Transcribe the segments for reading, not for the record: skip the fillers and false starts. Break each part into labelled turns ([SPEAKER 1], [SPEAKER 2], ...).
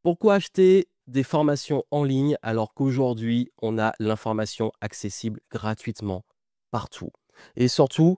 [SPEAKER 1] Pourquoi acheter des formations en ligne alors qu'aujourd'hui, on a l'information accessible gratuitement partout? Et surtout,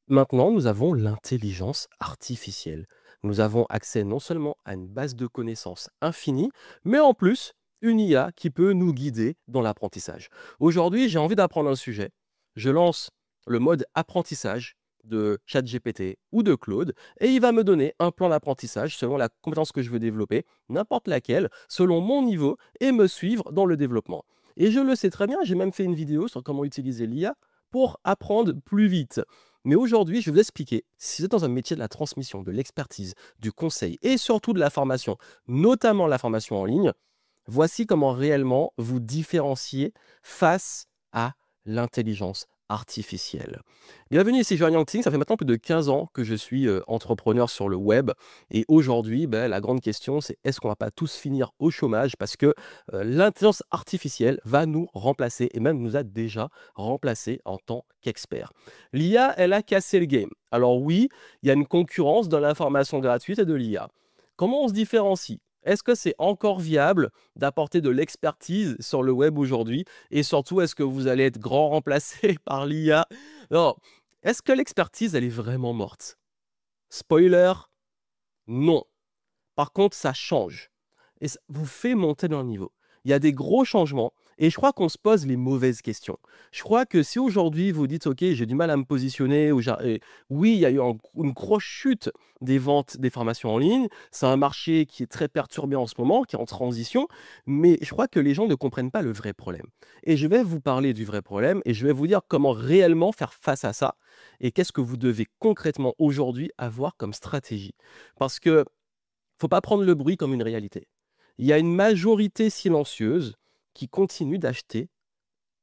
[SPEAKER 1] maintenant, nous avons l'intelligence artificielle. Nous avons accès non seulement à une base de connaissances infinie, mais en plus, une IA qui peut nous guider dans l'apprentissage. Aujourd'hui, j'ai envie d'apprendre un sujet. Je lance le mode apprentissage de ChatGPT ou de Claude et il va me donner un plan d'apprentissage selon la compétence que je veux développer, n'importe laquelle, selon mon niveau et me suivre dans le développement. Et je le sais très bien, j'ai même fait une vidéo sur comment utiliser l'IA pour apprendre plus vite. Mais aujourd'hui, je vais vous expliquer, si vous êtes dans un métier de la transmission, de l'expertise, du conseil et surtout de la formation, notamment la formation en ligne, voici comment réellement vous différencier face à l'intelligence artificielle. Bienvenue ici Joanne Yangting, ça fait maintenant plus de 15 ans que je suis entrepreneur sur le web et aujourd'hui, la grande question c'est est-ce qu'on va pas tous finir au chômage parce que l'intelligence artificielle va nous remplacer et même nous a déjà remplacés en tant qu'experts. L'IA, elle a cassé le game. Alors oui, il y a une concurrence dans l'information gratuite et de l'IA. Comment on se différencie? Est-ce que c'est encore viable d'apporter de l'expertise sur le web aujourd'hui? Et surtout, est-ce que vous allez être grand remplacé par l'IA? Non. Est-ce que l'expertise, elle est vraiment morte? Spoiler, non. Par contre, ça change et ça vous fait monter d'un niveau. Il y a des gros changements et je crois qu'on se pose les mauvaises questions. Je crois que si aujourd'hui vous dites: «OK, j'ai du mal à me positionner» ou oui, il y a eu une grosse chute des ventes des formations en ligne. C'est un marché qui est très perturbé en ce moment, qui est en transition, mais je crois que les gens ne comprennent pas le vrai problème et je vais vous parler du vrai problème et je vais vous dire comment réellement faire face à ça et qu'est-ce que vous devez concrètement aujourd'hui avoir comme stratégie. Parce que faut pas prendre le bruit comme une réalité. Il y a une majorité silencieuse qui continue d'acheter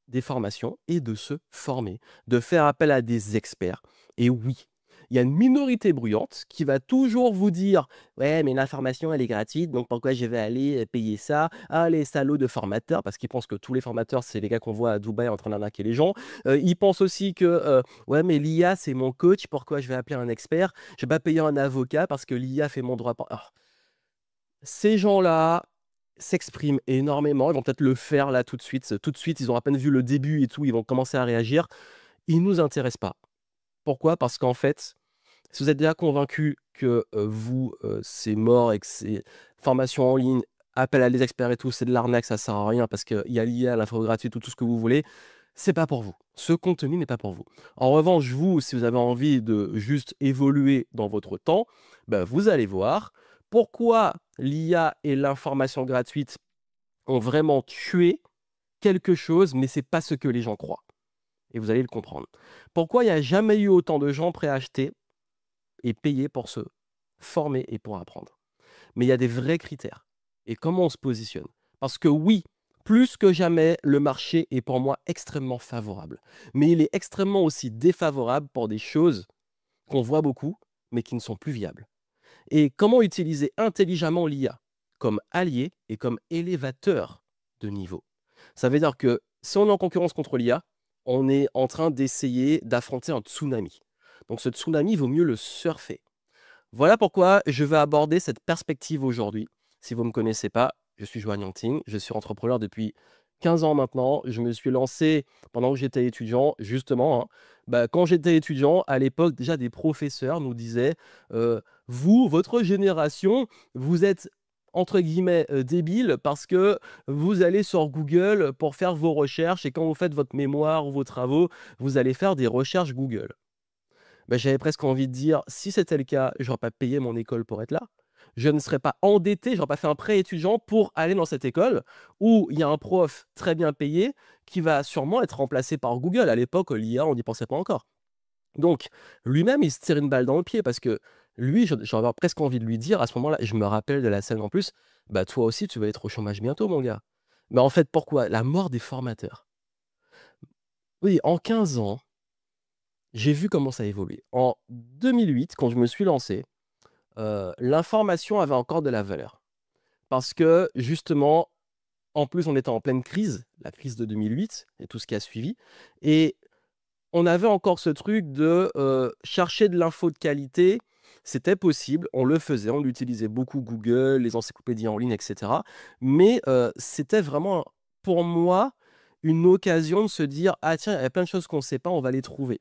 [SPEAKER 1] des formations et de se former, de faire appel à des experts. Et oui, il y a une minorité bruyante qui va toujours vous dire: «Ouais, mais l'information, elle est gratuite, donc pourquoi je vais aller payer ça? Ah, les salauds de formateurs», parce qu'ils pensent que tous les formateurs, c'est les gars qu'on voit à Dubaï en train d'arnaquer les gens. Ils pensent aussi que ouais, mais l'IA, c'est mon coach, pourquoi je vais appeler un expert? Je vais pas payer un avocat parce que l'IA fait mon droit. Ces gens-là s'expriment énormément, ils vont peut-être le faire là tout de suite. Tout de suite, ils ont à peine vu le début et tout, ils vont commencer à réagir. Ils ne nous intéressent pas. Pourquoi? Parce qu'en fait, si vous êtes déjà convaincu que, c'est mort et que ces formations en ligne, appel à des experts et tout, c'est de l'arnaque, ça sert à rien parce qu'il y a l'IA, l'info gratuite ou tout ce que vous voulez, c'est pas pour vous. Ce contenu n'est pas pour vous. En revanche, vous, si vous avez envie de juste évoluer dans votre temps, vous allez voir pourquoi l'IA et l'information gratuite ont vraiment tué quelque chose, mais c'est pas ce que les gens croient et vous allez le comprendre. Pourquoi il n'y a jamais eu autant de gens prêts à acheter et payer pour se former et pour apprendre? Mais il y a des vrais critères et comment on se positionne. Parce que oui, plus que jamais, le marché est pour moi extrêmement favorable. Mais il est extrêmement aussi défavorable pour des choses qu'on voit beaucoup, mais qui ne sont plus viables. Et comment utiliser intelligemment l'IA comme allié et comme élévateur de niveau. Ça veut dire que si on est en concurrence contre l'IA, on est en train d'essayer d'affronter un tsunami. Donc ce tsunami, il vaut mieux le surfer. Voilà pourquoi je vais aborder cette perspective aujourd'hui. Si vous ne me connaissez pas, je suis Joanne Yangting, je suis entrepreneur depuis 15 ans maintenant. Je me suis lancé pendant que j'étais étudiant, justement, hein. Quand j'étais étudiant, à l'époque, déjà des professeurs nous disaient vous, votre génération, vous êtes entre guillemets débiles parce que vous allez sur Google pour faire vos recherches et quand vous faites votre mémoire ou vos travaux, vous allez faire des recherches Google. J'avais presque envie de dire: «Si c'était le cas, j'aurais pas payé mon école pour être là. Je ne serais pas endetté, j'aurais pas fait un prêt étudiant pour aller dans cette école où il y a un prof très bien payé qui va sûrement être remplacé par Google». À l'époque, l'IA, on n'y pensait pas encore. Donc lui-même, il se tire une balle dans le pied parce que lui, j'aurais presque envie de lui dire à ce moment-là, je me rappelle de la scène en plus: «Toi aussi, tu vas être au chômage bientôt mon gars». Mais en fait, pourquoi? La mort des formateurs. Oui, en 15 ans, j'ai vu comment ça évoluait. En 2008, quand je me suis lancé, l'information avait encore de la valeur. Parce que justement, en plus, on était en pleine crise, la crise de 2008 et tout ce qui a suivi et on avait encore ce truc de, chercher de l'info de qualité C'était possible, on le faisait, on utilisait beaucoup Google, les encyclopédies en ligne, et cetera. Mais c'était vraiment, pour moi, une occasion de se dire: «Ah tiens, il y a plein de choses qu'on ne sait pas, on va les trouver».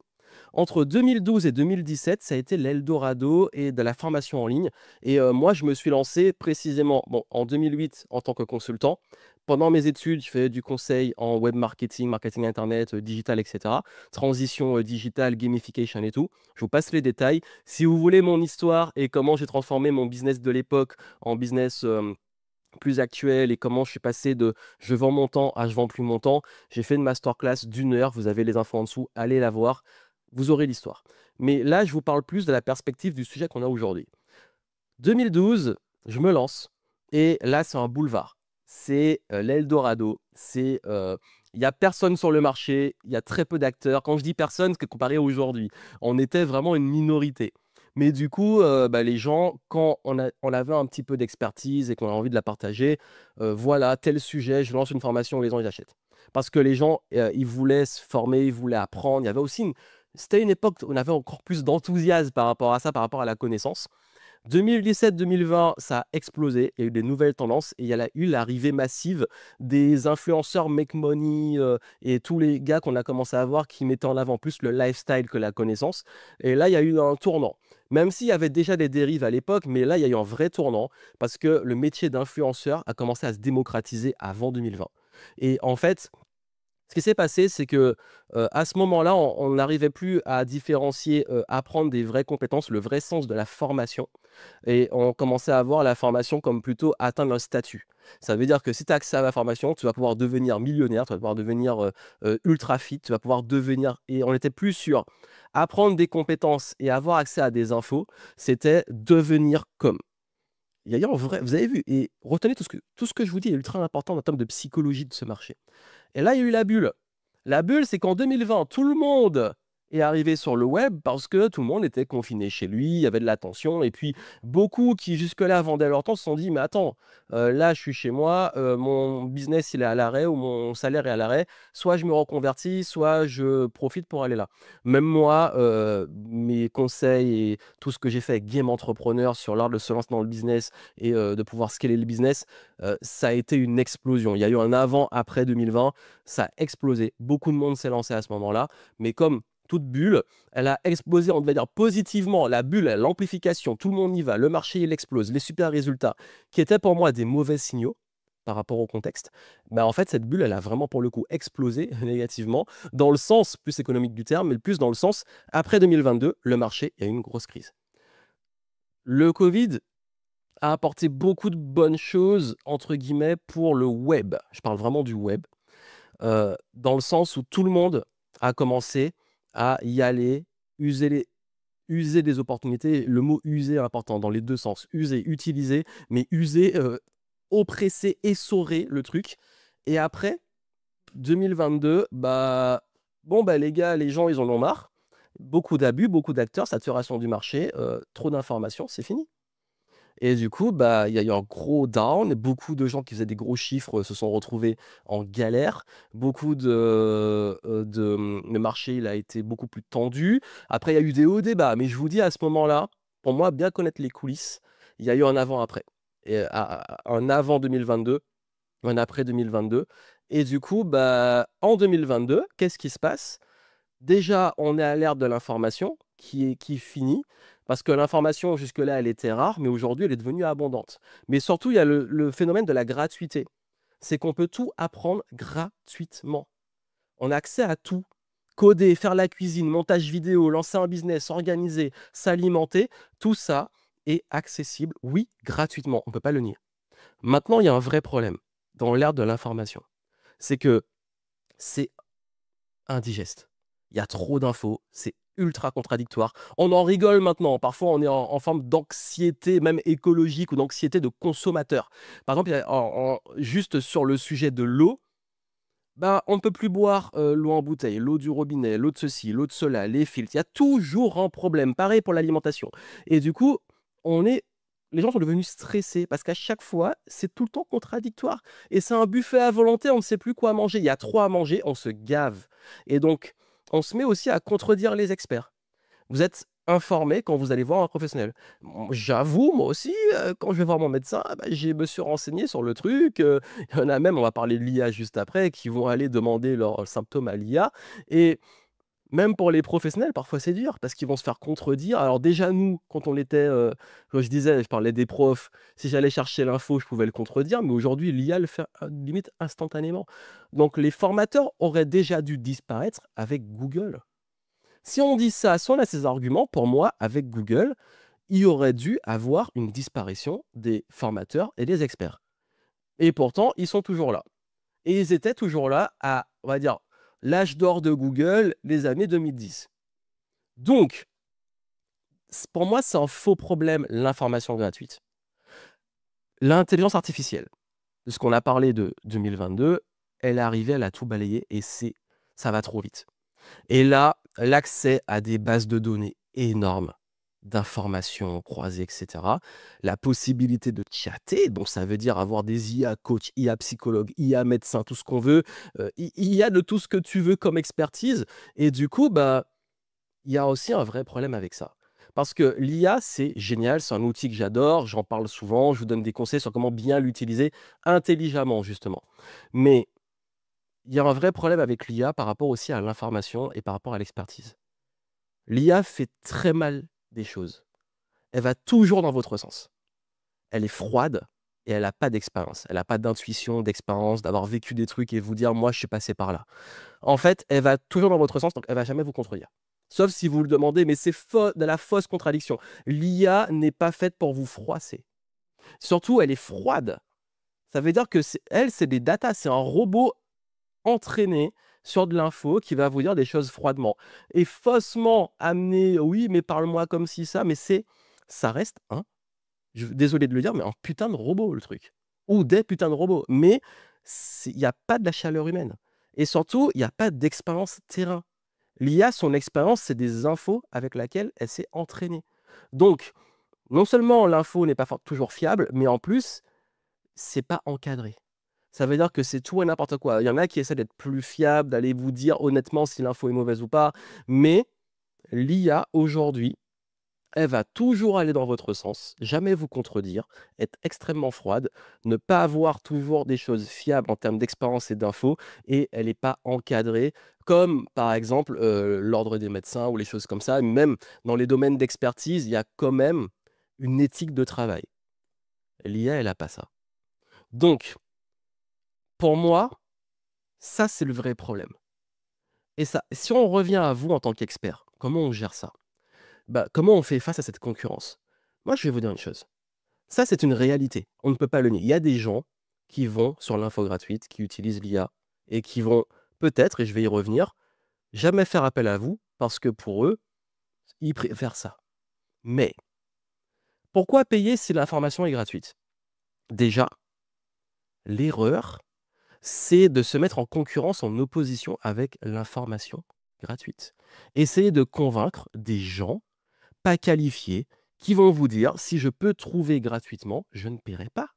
[SPEAKER 1] Entre 2012 et 2017, ça a été l'Eldorado et de la formation en ligne et moi, je me suis lancé précisément, bon, en 2008 en tant que consultant. Pendant mes études, je faisais du conseil en web marketing, marketing internet, digital et cetera. Transition, digitale, gamification et tout. Je vous passe les détails. Si vous voulez mon histoire et comment j'ai transformé mon business de l'époque en business, plus actuel et comment je suis passé de «je vends mon temps» à «je vends plus mon temps», j'ai fait une masterclass d'1 heure, vous avez les infos en dessous, allez la voir, vous aurez l'histoire. Mais là, je vous parle plus de la perspective du sujet qu'on a aujourd'hui. 2012, je me lance et là, c'est un boulevard. C'est, l'Eldorado. C'est, il y a personne sur le marché, il y a très peu d'acteurs. Quand je dis personne, c'est comparé à aujourd'hui. On était vraiment une minorité. Mais du coup, bah, les gens, quand on avait un petit peu d'expertise et qu'on a envie de la partager, voilà, tel sujet, je lance une formation, les gens, ils achètent. Parce que les gens, ils voulaient se former, ils voulaient apprendre. Il y avait aussi c'était une époque où on avait encore plus d'enthousiasme par rapport à ça, par rapport à la connaissance. 2017-2020, ça a explosé. Il y a eu des nouvelles tendances et il y a eu l'arrivée massive des influenceurs make money et tous les gars qu'on a commencé à voir qui mettaient en avant plus le lifestyle que la connaissance. Et là, il y a eu un tournant. Même s'il y avait déjà des dérives à l'époque, mais là, il y a eu un vrai tournant parce que le métier d'influenceur a commencé à se démocratiser avant 2020. Et en fait, ce qui s'est passé, c'est que, à ce moment-là, on n'arrivait plus à différencier, apprendre des vraies compétences, le vrai sens de la formation et on commençait à voir la formation comme plutôt atteindre un statut. Ça veut dire que si tu as accès à la formation, tu vas pouvoir devenir millionnaire, tu vas pouvoir devenir, ultra fit, tu vas pouvoir devenir et on était plus sur apprendre des compétences et avoir accès à des infos, c'était devenir comme. Il y a eu en vrai vous avez vu et retenez tout ce que je vous dis est ultra important en termes de psychologie de ce marché. Et là, il y a eu la bulle. La bulle, c'est qu'en 2020, tout le monde est arrivé sur le web parce que tout le monde était confiné chez lui, il y avait de la tension. Et puis, beaucoup qui jusque-là vendaient leur temps se sont dit, mais attends, là, je suis chez moi, mon business, il est à l'arrêt ou mon salaire est à l'arrêt. Soit je me reconvertis, soit je profite pour aller là. Même moi, mes conseils et tout ce que j'ai fait avec Game Entrepreneur sur l'art de se lancer dans le business et de pouvoir scaler le business, ça a été une explosion. Il y a eu un avant-après 2020, ça a explosé. Beaucoup de monde s'est lancé à ce moment-là, mais comme toute bulle, elle a explosé, on devait dire positivement. La bulle, l'amplification, tout le monde y va, le marché, il explose, les super résultats, qui étaient pour moi des mauvais signaux par rapport au contexte, bah en fait, cette bulle, elle a vraiment pour le coup explosé négativement, dans le sens plus économique du terme, mais plus dans le sens, après 2022, le marché, il y a eu une grosse crise. Le Covid a apporté beaucoup de bonnes choses, entre guillemets, pour le web. Je parle vraiment du web, dans le sens où tout le monde a commencé à y aller, user user des opportunités. Le mot «user» est important dans les 2 sens. User, utiliser, mais user, oppresser, essorer le truc et après 2022, bah, bon, bah, les gars, les gens, ils en ont marre. Beaucoup d'abus, beaucoup d'acteurs, saturation du marché, trop d'informations, c'est fini. Et du coup, bah, il y a eu un gros down. Beaucoup de gens qui faisaient des gros chiffres se sont retrouvés en galère. Beaucoup le marché, il a été beaucoup plus tendu. Après, il y a eu des hauts, des bas. Mais je vous dis, à ce moment-là, pour moi, bien connaître les coulisses, il y a eu un avant-après. Et un avant 2022, un après 2022. Et du coup, bah, en 2022, qu'est-ce qui se passe? Déjà, on est à l'ère de l'information qui finit, parce que l'information jusque-là, elle était rare, mais aujourd'hui, elle est devenue abondante. Mais surtout, il y a le phénomène de la gratuité. C'est qu'on peut tout apprendre gratuitement. On a accès à tout. Coder, faire la cuisine, montage vidéo, lancer un business, organiser, s'alimenter, tout ça est accessible, oui, gratuitement. On ne peut pas le nier. Maintenant, il y a un vrai problème dans l'ère de l'information. C'est que c'est indigeste. Il y a trop d'infos, c'est ultra contradictoire. On en rigole maintenant, parfois on est en forme d'anxiété même écologique ou d'anxiété de consommateur. Par exemple, il y a juste sur le sujet de l'eau, bah, on ne peut plus boire, l'eau en bouteille, l'eau du robinet, l'eau de ceci, l'eau de cela, les filtres. Il y a toujours un problème. Pareil pour l'alimentation et du coup, on est les gens sont devenus stressés parce qu'à chaque fois, c'est tout le temps contradictoire et c'est un buffet à volonté, on ne sait plus quoi manger. Il y a trop à manger, on se gave et donc on se met aussi à contredire les experts. Vous êtes informé quand vous allez voir un professionnel. J'avoue, moi aussi, quand je vais voir mon médecin, ah bah, je me suis renseigné sur le truc, il y en a même, on va parler de l'IA juste après, qui vont aller demander leurs symptômes à l'IA et même pour les professionnels, parfois c'est dur parce qu'ils vont se faire contredire. Alors déjà nous, quand on était, quand je disais, je parlais des profs, si j'allais chercher l'info, je pouvais le contredire, mais aujourd'hui l'IA le fait, limite instantanément. Donc les formateurs auraient déjà dû disparaître avec Google. Si on dit ça, si on a ces arguments, pour moi, avec Google, il y aurait dû avoir une disparition des formateurs et des experts. Et pourtant, ils sont toujours là. Et ils étaient toujours là à, on va dire, l'âge d'or de Google, les années 2010. Donc, pour moi, c'est un faux problème, l'information gratuite. L'intelligence artificielle, de ce qu'on a parlé de 2022, elle est arrivée, elle a tout balayé et ça va trop vite. Et là, l'accès à des bases de données énormes d'informations croisées, etc. La possibilité de chatter, donc ça veut dire avoir des IA coach, IA psychologue, IA médecin, tout ce qu'on veut. Il y a de tout ce que tu veux comme expertise. Et du coup, bah, il y a aussi un vrai problème avec ça. Parce que l'IA, c'est génial, c'est un outil que j'adore, j'en parle souvent, je vous donne des conseils sur comment bien l'utiliser intelligemment, justement. Mais il y a un vrai problème avec l'IA par rapport aussi à l'information et par rapport à l'expertise. L'IA fait très mal des choses. Elle va toujours dans votre sens. Elle est froide et elle n'a pas d'expérience. Elle n'a pas d'intuition, d'expérience, d'avoir vécu des trucs et vous dire: «Moi, je suis passé par là». En fait, elle va toujours dans votre sens, donc elle va jamais vous contredire. Sauf si vous le demandez, mais c'est de la fausse contradiction. L'IA n'est pas faite pour vous froisser. Surtout, elle est froide. Ça veut dire que c'est des datas, c'est un robot entraîné sur de l'info qui va vous dire des choses froidement et faussement amené: «Oui, mais parle-moi comme si ça», mais ça reste désolé de le dire, mais un putain de robot, le truc. Ou des putains de robots. Mais il y a pas de la chaleur humaine et surtout, il y a pas d'expérience terrain. L'IA, son expérience, c'est des infos avec laquelle elle s'est entraînée. Donc, non seulement l'info n'est pas toujours fiable, mais en plus, c'est pas encadré. Ça veut dire que c'est tout et n'importe quoi. Il y en a qui essaient d'être plus fiables, d'aller vous dire honnêtement si l'info est mauvaise ou pas, mais l'IA aujourd'hui, elle va toujours aller dans votre sens, jamais vous contredire, être extrêmement froide, ne pas avoir toujours des choses fiables en termes d'expérience et d'infos, et elle n'est pas encadrée, comme par exemple l'ordre des médecins ou les choses comme ça. Même dans les domaines d'expertise, il y a quand même une éthique de travail. L'IA, elle n'a pas ça. Donc, pour moi, ça, c'est le vrai problème. Et ça, si on revient à vous en tant qu'expert, comment on gère ça? Bah, comment on fait face à cette concurrence? Moi, je vais vous dire une chose. Ça, c'est une réalité. On ne peut pas le nier. Il y a des gens qui vont sur l'info gratuite, qui utilisent l'IA et qui vont peut-être, et je vais y revenir, jamais faire appel à vous parce que pour eux, ils préfèrent ça. Mais pourquoi payer si l'information est gratuite? Déjà, l'erreur, c'est de se mettre en concurrence, en opposition avec l'information gratuite. Essayez de convaincre des gens pas qualifiés qui vont vous dire: «Si je peux trouver gratuitement, je ne paierai pas».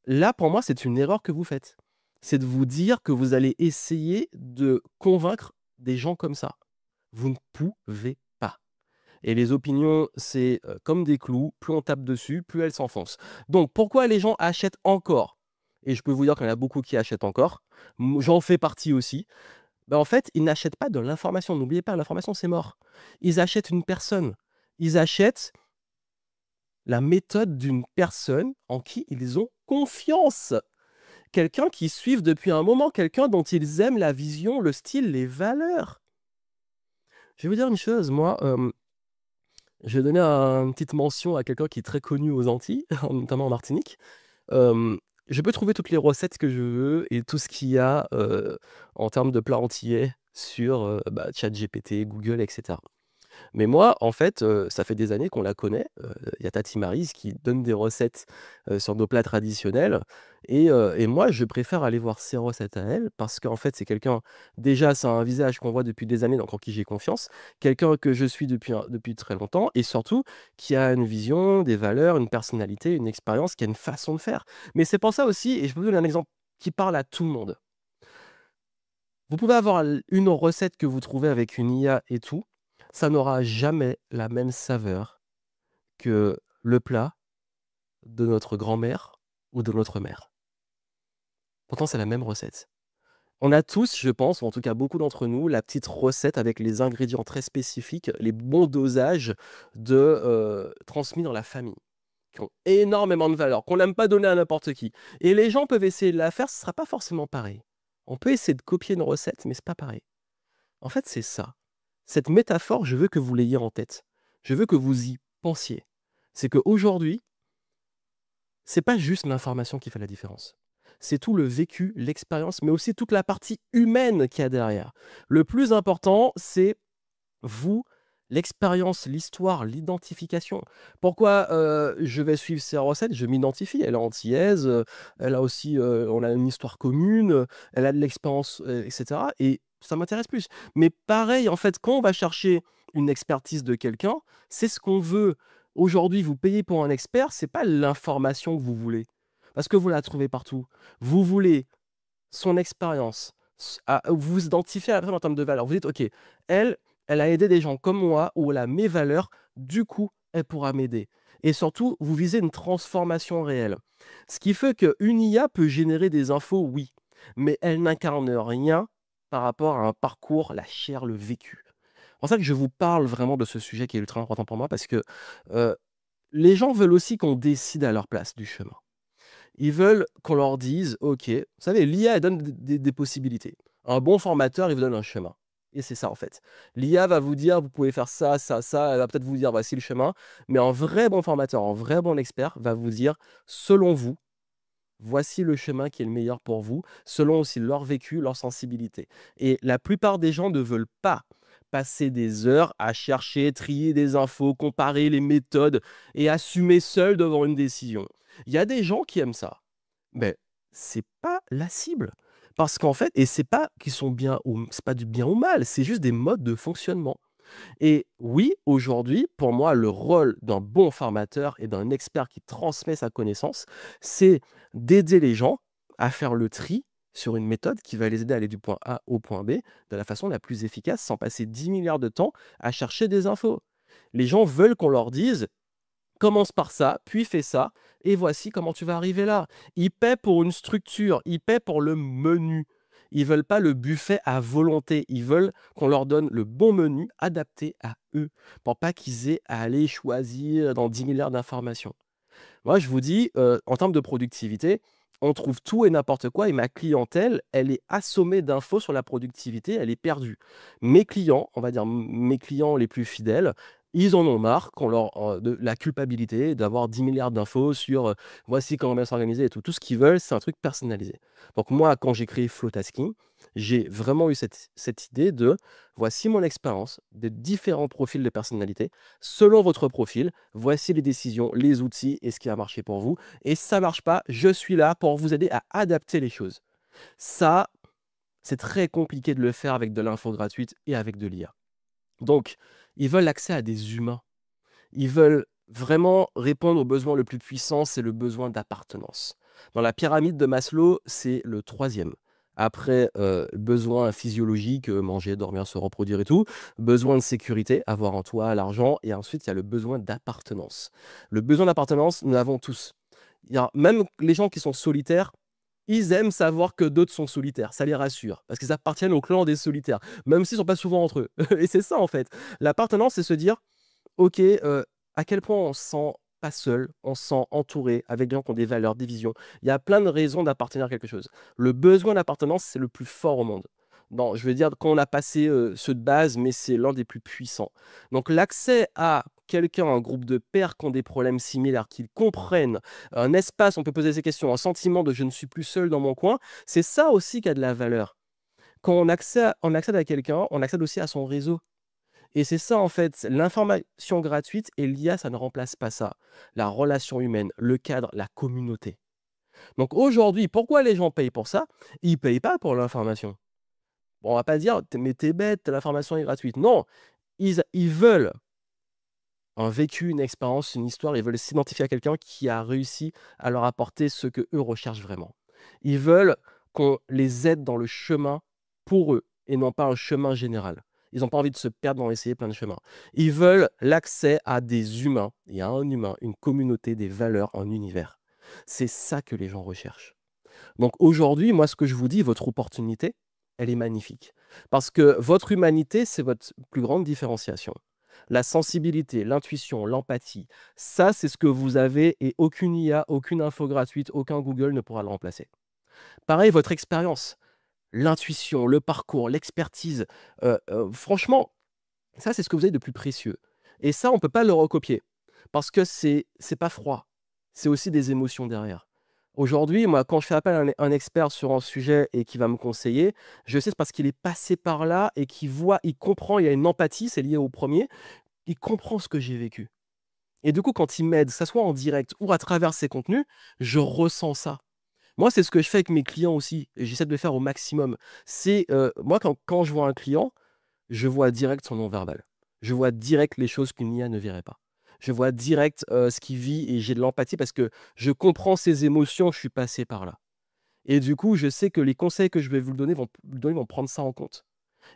[SPEAKER 1] Là, pour moi, c'est une erreur que vous faites. C'est de vous dire que vous allez essayer de convaincre des gens comme ça. Vous ne pouvez pas. Et les opinions, c'est comme des clous, plus on tape dessus, plus elles s'enfoncent. Donc pourquoi les gens achètent encore? Et je peux vous dire qu'il y en a beaucoup qui achètent encore. J'en fais partie aussi. Ben, en fait, ils n'achètent pas de l'information. N'oubliez pas, l'information, c'est mort. Ils achètent une personne. Ils achètent la méthode d'une personne en qui ils ont confiance. Quelqu'un qu'ils suivent depuis un moment, quelqu'un dont ils aiment la vision, le style, les valeurs. Je vais vous dire une chose, moi, je vais donner une petite mention à quelqu'un qui est très connu aux Antilles, notamment en Martinique. Je peux trouver toutes les recettes que je veux et tout ce qu'il y a en termes de plats antillais sur ChatGPT, Google, etc. Mais moi, en fait, ça fait des années qu'on la connaît. Il y a Tati Maryse qui donne des recettes, sur nos plats traditionnels et moi, je préfère aller voir ses recettes à elle parce qu'en fait, c'est quelqu'un déjà, c'est un visage qu'on voit depuis des années, donc en qui j'ai confiance. Quelqu'un que je suis depuis très longtemps et surtout qui a une vision, des valeurs, une personnalité, une expérience, qui a une façon de faire. Mais c'est pour ça aussi et je vais vous donner un exemple qui parle à tout le monde. Vous pouvez avoir une recette que vous trouvez avec une IA et tout. Ça n'aura jamais la même saveur que le plat de notre grand-mère ou de notre mère. Pourtant, c'est la même recette. On a tous, je pense, ou en tout cas beaucoup d'entre nous, la petite recette avec les ingrédients très spécifiques, les bons dosages transmis dans la famille, qui ont énormément de valeur, qu'on n'aime pas donner à n'importe qui. Et les gens peuvent essayer de la faire, ce ne sera pas forcément pareil. On peut essayer de copier une recette, mais c'est pas pareil. En fait, c'est ça. Cette métaphore, je veux que vous l'ayez en tête. Je veux que vous y pensiez. C'est qu'aujourd'hui, c'est pas juste l'information qui fait la différence. C'est tout le vécu, l'expérience, mais aussi toute la partie humaine qu'il y a derrière. Le plus important, c'est vous, l'expérience, l'histoire, l'identification. Pourquoi je vais suivre ces recettes? Je m'identifie. Elle est antillaise, elle a aussi, on a une histoire commune, elle a de l'expérience, etc. Et ça m'intéresse plus. Mais pareil, en fait, quand on va chercher une expertise de quelqu'un, c'est ce qu'on veut. Aujourd'hui, vous payez pour un expert, c'est pas l'information que vous voulez, parce que vous la trouvez partout. Vous voulez son expérience, vous vous identifiez à la personne en termes de valeur. Vous dites: «OK, elle, elle a aidé des gens comme moi ou elle a mes valeurs, du coup, elle pourra m'aider» et surtout, vous visez une transformation réelle. Ce qui fait qu'une IA peut générer des infos, oui, mais elle n'incarne rien par rapport à un parcours, la chair, le vécu. C'est pour ça que je vous parle vraiment de ce sujet qui est ultra important pour moi parce que, heu, les gens veulent aussi qu'on décide à leur place du chemin. Ils veulent qu'on leur dise: «OK», vous savez, l'IA, elle donne des possibilités. Un bon formateur, il vous donne un chemin et c'est ça, en fait. L'IA va vous dire: «Vous pouvez faire ça, ça, ça», elle va peut-être vous dire: «Voici le chemin», mais un vrai bon formateur, un vrai bon expert va vous dire: «Selon vous, voici le chemin qui est le meilleur pour vous», selon aussi leur vécu, leur sensibilité et la plupart des gens ne veulent pas passer des heures à chercher, trier des infos, comparer les méthodes et assumer seul devant une décision. Il y a des gens qui aiment ça. Mais c'est pas la cible. Parce qu'en fait et c'est pas qu'ils sont bien ou c'est pas du bien ou mal, c'est juste des modes de fonctionnement. Et oui, aujourd'hui, pour moi, le rôle d'un bon formateur et d'un expert qui transmet sa connaissance, c'est d'aider les gens à faire le tri sur une méthode qui va les aider à aller du point A au point B de la façon la plus efficace sans passer 10 milliards de temps à chercher des infos. Les gens veulent qu'on leur dise commence par ça, puis fais ça, et voici comment tu vas arriver là. Ils paient pour une structure, ils paient pour le menu. Ils veulent pas le buffet à volonté, ils veulent qu'on leur donne le bon menu adapté à eux, pour pas qu'ils aient à aller choisir dans 10 milliards d'informations. Moi, je vous dis, en termes de productivité, on trouve tout et n'importe quoi et ma clientèle, elle est assommée d'infos sur la productivité, elle est perdue. Mes clients, on va dire mes clients les plus fidèles, ils en ont marre qu'on leur de la culpabilité d'avoir 10 milliards d'infos sur, voici comment bien s'organiser et tout. Tout ce qu'ils veulent, c'est un truc personnalisé. Donc moi, quand j'ai créé Flowtasking, j'ai vraiment eu cette idée de: «Voici mon expérience de différents profils de personnalité. Selon votre profil, voici les décisions, les outils et ce qui a marché pour vous. Et si ça marche pas, je suis là pour vous aider à adapter les choses». Ça, c'est très compliqué de le faire avec de l'info gratuite et avec de l'IA. Donc, ils veulent accès à des humains. Ils veulent vraiment répondre au besoin le plus puissant, c'est le besoin d'appartenance. Dans la pyramide de Maslow, c'est le troisième. Après, besoin physiologique, manger, dormir, se reproduire et tout. Besoin de sécurité, avoir un toit, l'argent et ensuite il y a le besoin d'appartenance. Le besoin d'appartenance, nous l'avons tous. Il y a même les gens qui sont solitaires, ils aiment savoir que d'autres sont solitaires, ça les rassure, parce qu'ils appartiennent au clan des solitaires, même s'ils sont pas souvent entre eux et c'est ça en fait. L'appartenance, c'est se dire: OK, à quel point on se sent pas seul, on se sent entouré avec des gens qui ont des valeurs, des visions. Il y a plein de raisons d'appartenir à quelque chose. Le besoin d'appartenance, c'est le plus fort au monde. Bon, je veux dire quand on a passé, ceux de base, mais c'est l'un des plus puissants. Donc l'accès à quelqu'un, un groupe de pairs qui ont des problèmes similaires, qu'ils comprennent, un espace où on peut poser ses questions, un sentiment de «je ne suis plus seul dans mon coin», c'est ça aussi qui a de la valeur. Quand on accède à quelqu'un, on accède aussi à son réseau. Et c'est ça, en fait, l'information gratuite et l'IA, ça ne remplace pas ça. La relation humaine, le cadre, la communauté. Donc aujourd'hui, pourquoi les gens payent pour ça? Ils payent pas pour l'information. Bon, on va pas dire: Mais t'es bête, l'information est gratuite». Non, ils veulent un vécu, une expérience, une histoire. Ils veulent s'identifier à quelqu'un qui a réussi à leur apporter ce que eux recherchent vraiment. Ils veulent qu'on les aide dans le chemin pour eux et non pas un chemin général. Ils n'ont pas envie de se perdre dans essayer plein de chemins. Ils veulent l'accès à des humains et à un humain, une communauté, des valeurs, un univers. C'est ça que les gens recherchent. Donc aujourd'hui, moi, ce que je vous dis, votre opportunité, elle est magnifique. Parce que votre humanité, c'est votre plus grande différenciation. La sensibilité, l'intuition, l'empathie, ça, c'est ce que vous avez et aucune IA, aucune info gratuite, aucun Google ne pourra le remplacer. Pareil, votre expérience, l'intuition, le parcours, l'expertise, franchement, ça, c'est ce que vous avez de plus précieux. Et ça, on ne peut pas le recopier parce que c'est pas froid. C'est aussi des émotions derrière. Aujourd'hui, moi, quand je fais appel à un expert sur un sujet et qui va me conseiller, je sais c'est parce qu'il est passé par là et qu'il voit, il comprend, il y a une empathie, c'est lié au premier, il comprend ce que j'ai vécu. Et du coup, quand il m'aide, que ça soit en direct ou à travers ses contenus, je ressens ça. Moi, c'est ce que je fais avec mes clients aussi et j'essaie de le faire au maximum. C'est, moi, quand je vois un client, je vois direct son non-verbal. Je vois direct les choses qu'une IA ne verrait pas. Je vois direct, ce qu'il vit et j'ai de l'empathie parce que je comprends ses émotions, je suis passé par là. Et du coup, je sais que les conseils que je vais vous le donner vont prendre ça en compte.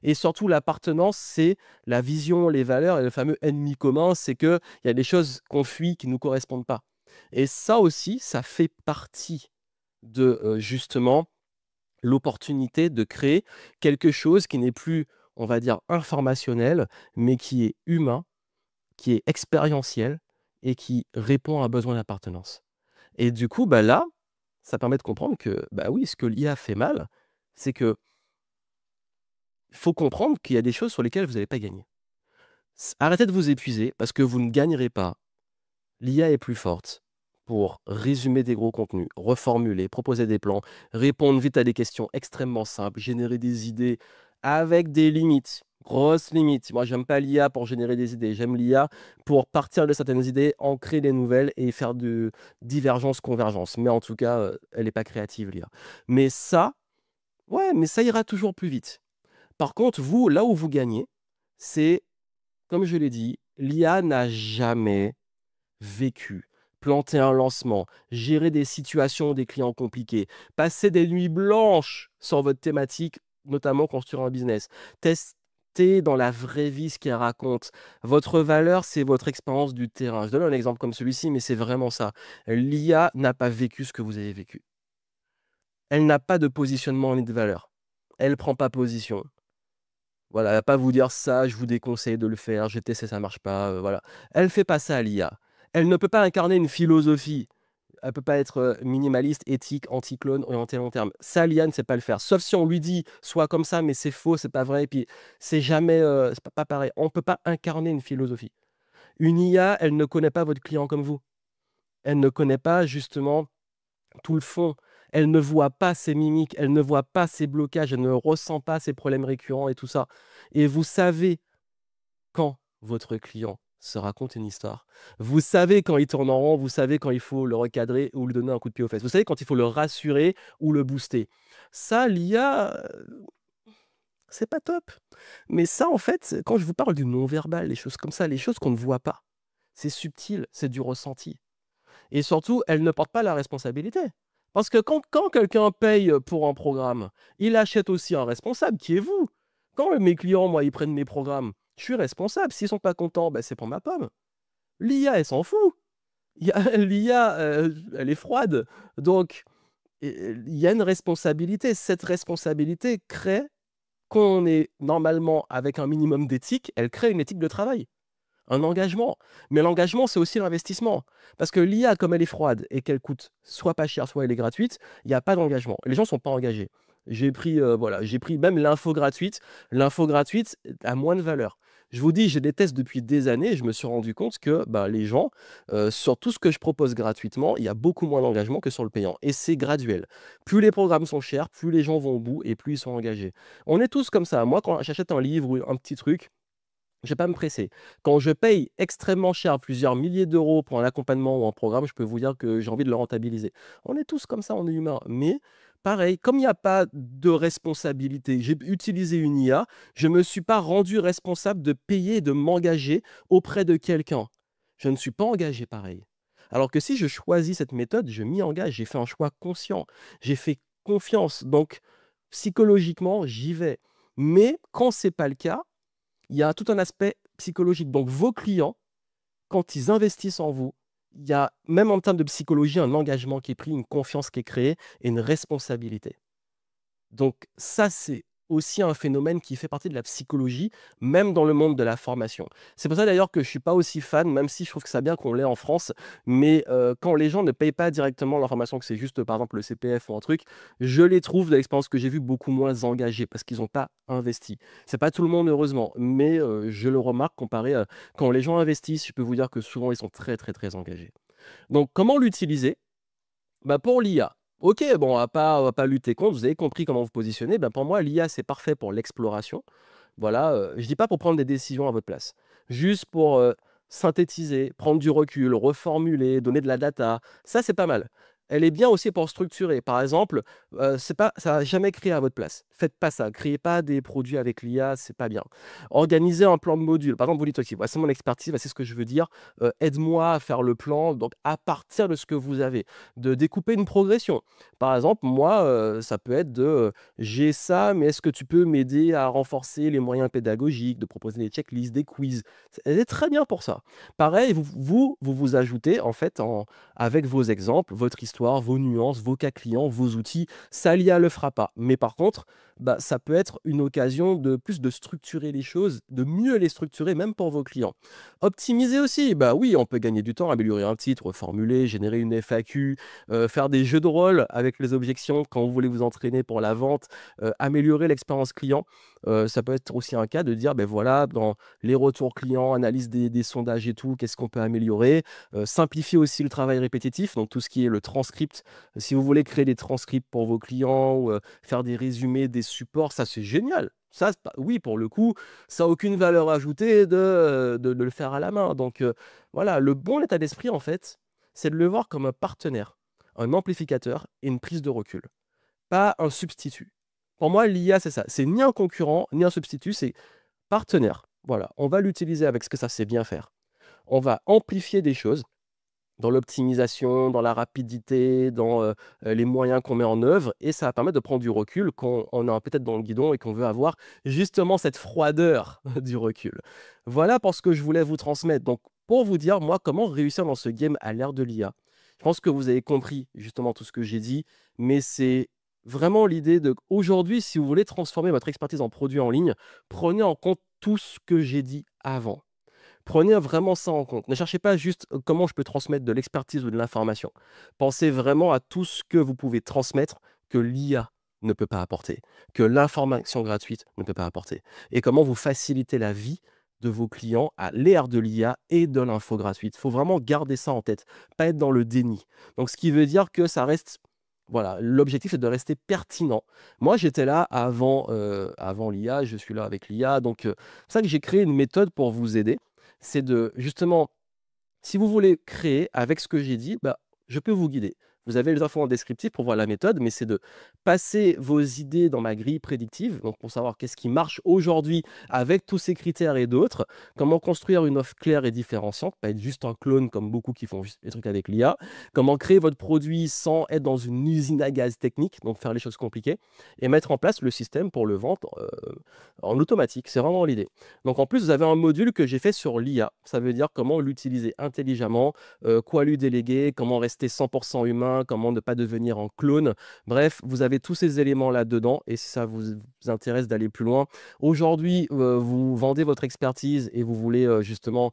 [SPEAKER 1] Et surtout l'appartenance, c'est la vision, les valeurs et le fameux ennemi commun, c'est qu'il y a des choses qu'on fuit qui ne nous correspondent pas. Et ça aussi, ça fait partie de, justement l'opportunité de créer quelque chose qui n'est plus, on va dire, informationnel, mais qui est humain, qui est expérientiel et qui répond à un besoin d'appartenance. Et du coup, bah là, ça permet de comprendre que, bah oui, ce que l'IA fait mal, c'est que faut comprendre qu'il y a des choses sur lesquelles vous n'allez pas gagner. Arrêtez de vous épuiser parce que vous ne gagnerez pas. L'IA est plus forte pour résumer des gros contenus, reformuler, proposer des plans, répondre vite à des questions extrêmement simples, générer des idées avec des limites, grosses limites. Moi, j'aime pas l'IA pour générer des idées, j'aime l'IA pour partir de certaines idées, en créer des nouvelles et faire de divergence, convergence. Mais en tout cas, elle n'est pas créative, l'IA. Mais ça, ouais, mais ça ira toujours plus vite. Par contre, vous, là où vous gagnez, c'est, comme je l'ai dit, l'IA n'a jamais vécu, planter un lancement, gérer des situations des clients compliqués, passer des nuits blanches sur votre thématique, notamment construire un business, tester dans la vraie vie ce qu'elle raconte. Votre valeur, c'est votre expérience du terrain. Je donne un exemple comme celui-ci, mais c'est vraiment ça. L'IA n'a pas vécu ce que vous avez vécu. Elle n'a pas de positionnement ni de valeur. Elle ne prend pas position. Voilà, elle va pas vous dire ça, je vous déconseille de le faire, j'ai testé, ça marche pas, voilà. Elle fait pas ça, l'IA. Elle ne peut pas incarner une philosophie. Elle peut pas être, minimaliste, éthique, anti-clone, orientée long terme. Ça, l'IA ne sait pas le faire. Sauf si on lui dit: «Sois comme ça», mais c'est faux, c'est pas vrai et puis c'est jamais, c'est pas pareil. On peut pas incarner une philosophie. Une IA, elle ne connaît pas votre client comme vous. Elle ne connaît pas justement tout le fond. Elle ne voit pas ses mimiques, elle ne voit pas ses blocages, elle ne ressent pas ses problèmes récurrents et tout ça. Et vous savez quand votre client se raconte une histoire, vous savez quand il tourne en rond, vous savez quand il faut le recadrer ou lui donner un coup de pied aux fesses. Vous savez quand il faut le rassurer ou le booster. Ça, l'IA, c'est pas top. Mais ça, en fait, quand je vous parle du non-verbal, les choses comme ça, les choses qu'on ne voit pas, c'est subtil, c'est du ressenti. Et surtout, elle ne porte pas la responsabilité. Parce que quand quelqu'un paye pour un programme, il achète aussi un responsable qui est vous. Quand mes clients, moi, ils prennent mes programmes, je suis responsable. S'ils sont pas contents, ben, c'est pour ma pomme. L'IA, elle s'en fout. L'IA, elle est froide. Donc, il y a une responsabilité. Cette responsabilité crée qu'on est normalement avec un minimum d'éthique, elle crée une éthique de travail. Un engagement. Mais l'engagement, c'est aussi l'investissement. Parce que l'IA, comme elle est froide et qu'elle coûte soit pas cher, soit elle est gratuite, il n'y a pas d'engagement. Les gens ne sont pas engagés. Voilà, j'ai pris même l'info gratuite. L'info gratuite a moins de valeur. Je vous dis, j'ai des tests depuis des années et je me suis rendu compte que bah, les gens, sur tout ce que je propose gratuitement, il y a beaucoup moins d'engagement que sur le payant. Et c'est graduel. Plus les programmes sont chers, plus les gens vont au bout et plus ils sont engagés. On est tous comme ça. Moi, quand j'achète un livre ou un petit truc, je vais pas me presser. Quand je paye extrêmement cher, plusieurs milliers d'euros pour un accompagnement ou un programme, je peux vous dire que j'ai envie de le rentabiliser. On est tous comme ça, on est humain. Mais pareil, comme il n'y a pas de responsabilité, j'ai utilisé une IA, je ne me suis pas rendu responsable de payer et de m'engager auprès de quelqu'un. Je ne suis pas engagé pareil. Alors que si je choisis cette méthode, je m'y engage, j'ai fait un choix conscient, j'ai fait confiance. Donc, psychologiquement, j'y vais. Mais quand c'est pas le cas, il y a tout un aspect psychologique. Donc vos clients, quand ils investissent en vous, il y a, même en termes de psychologie, un engagement qui est pris, une confiance qui est créée et une responsabilité. Donc ça, c'est aussi un phénomène qui fait partie de la psychologie, même dans le monde de la formation. C'est pour ça d'ailleurs que je suis pas aussi fan, même si je trouve que c'est bien qu'on l'ait en France, mais quand les gens ne payent pas directement leur formation, que c'est juste, par exemple, le CPF ou un truc, je les trouve, de l'expérience que j'ai vue, beaucoup moins engagés parce qu'ils n'ont pas investi. C'est pas tout le monde, heureusement, mais je le remarque comparé à quand les gens investissent, je peux vous dire que souvent, ils sont très, très, très engagés. Donc comment l'utiliser? Bah, pour l'IA, OK, bon, on va pas lutter contre, vous avez compris comment vous positionner. Ben, pour moi, l'IA, c'est parfait pour l'exploration. Voilà, je dis pas pour prendre des décisions à votre place. Juste pour, synthétiser, prendre du recul, reformuler, donner de la data. Ça, c'est pas mal. Elle est bien aussi pour structurer. Par exemple, c'est pas ça va jamais créer à votre place. Faites pas ça. Créez pas des produits avec l'IA, c'est pas bien. Organisez un plan de module. Par exemple, vous dites: «OK, voici mon expertise, voici ce que je veux dire, aide-moi à faire le plan», donc à partir de ce que vous avez, de découper une progression. Par exemple, moi, ça peut être de, j'ai ça, mais est-ce que tu peux m'aider à renforcer les moyens pédagogiques, de proposer des checklists, des quiz? Elle est très bien pour ça. Pareil, vous ajoutez en fait avec vos exemples, votre histoire, vos nuances, vos cas clients, vos outils. Ça, l'IA le fera pas. Mais par contre, bah, ça peut être une occasion de plus de structurer les choses, de mieux les structurer même pour vos clients. Optimiser aussi, bah oui, on peut gagner du temps, améliorer un titre, formuler, générer une FAQ, faire des jeux de rôle avec les objections quand vous voulez vous entraîner pour la vente, améliorer l'expérience client. Ça peut être aussi un cas de dire, ben voilà, dans les retours clients, analyse des sondages et tout, qu'est-ce qu'on peut améliorer? Simplifier aussi le travail répétitif, donc tout ce qui est le transcript. Si vous voulez créer des transcripts pour vos clients ou, faire des résumés, des supports, ça c'est génial. Ça, c'est pas oui, pour le coup, ça a aucune valeur ajoutée de le faire à la main. Donc, voilà, le bon état d'esprit en fait, c'est de le voir comme un partenaire, un amplificateur et une prise de recul, pas un substitut. Pour moi, l'IA, c'est ça. C'est ni un concurrent, ni un substitut, c'est partenaire. Voilà, on va l'utiliser avec ce que ça sait bien faire. On va amplifier des choses dans l'optimisation, dans la rapidité, dans les moyens qu'on met en œuvre, et ça va permettre de prendre du recul quand on a peut-être dans le guidon et qu'on veut avoir justement cette froideur du recul. Voilà pour ce que je voulais vous transmettre. Donc, pour vous dire, moi, comment réussir dans ce game à l'ère de l'IA. Je pense que vous avez compris justement tout ce que j'ai dit, mais c'est vraiment l'idée de aujourd'hui, si vous voulez transformer votre expertise en produit en ligne, prenez en compte tout ce que j'ai dit avant. Prenez vraiment ça en compte. Ne cherchez pas juste comment je peux transmettre de l'expertise ou de l'information. Pensez vraiment à tout ce que vous pouvez transmettre que l'IA ne peut pas apporter, que l'information gratuite ne peut pas apporter. Et comment vous facilitez la vie de vos clients à l'ère de l'IA et de l'info gratuite. Il faut vraiment garder ça en tête, pas être dans le déni. Donc, ce qui veut dire que ça reste. Voilà, l'objectif c'est de rester pertinent. Moi, j'étais là avant l'IA, je suis là avec l'IA. Donc, c'est pour ça que j'ai créé une méthode pour vous aider. C'est de justement, si vous voulez créer avec ce que j'ai dit, bah, je peux vous guider. Vous avez les infos en descriptif pour voir la méthode, mais c'est de passer vos idées dans ma grille prédictive, donc pour savoir qu'est-ce qui marche aujourd'hui avec tous ces critères et d'autres, comment construire une offre claire et différenciante, pas être juste un clone comme beaucoup qui font juste des trucs avec l'IA, comment créer votre produit sans être dans une usine à gaz technique, donc faire les choses compliquées, et mettre en place le système pour le vendre en automatique. C'est vraiment l'idée. Donc en plus, vous avez un module que j'ai fait sur l'IA. Ça veut dire comment l'utiliser intelligemment, quoi lui déléguer, comment rester 100% humain, comment ne pas devenir un clone. Bref, vous avez tous ces éléments là-dedans et si ça vous intéresse d'aller plus loin, aujourd'hui, vous vendez votre expertise et vous voulez justement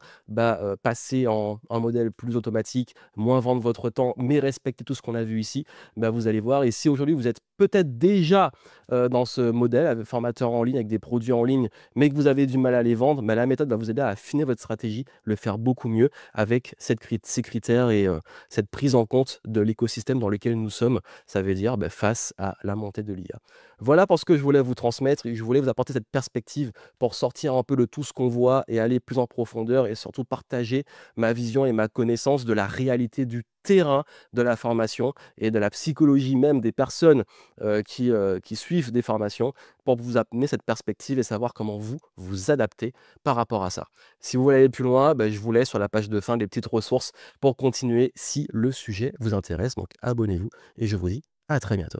[SPEAKER 1] passer en un modèle plus automatique, moins vendre votre temps, mais respecter tout ce qu'on a vu ici, bah, vous allez voir. Et si aujourd'hui vous êtes peut-être déjà dans ce modèle, formateur en ligne avec des produits en ligne, mais que vous avez du mal à les vendre, bah, la méthode va vous aider à affiner votre stratégie, le faire beaucoup mieux avec ces critères et cette prise en compte de l'écosystème dans lequel nous sommes, ça veut dire face à la montée de l'IA. Voilà pour ce que je voulais vous transmettre et je voulais vous apporter cette perspective pour sortir un peu de tout ce qu'on voit et aller plus en profondeur et surtout partager ma vision et ma connaissance de la réalité du terrain de la formation et de la psychologie même des personnes qui suivent des formations pour vous amener cette perspective et savoir comment vous vous adaptez par rapport à ça. Si vous voulez aller plus loin, je vous laisse sur la page de fin des petites ressources pour continuer si le sujet vous intéresse. Donc abonnez-vous et je vous dis à très bientôt.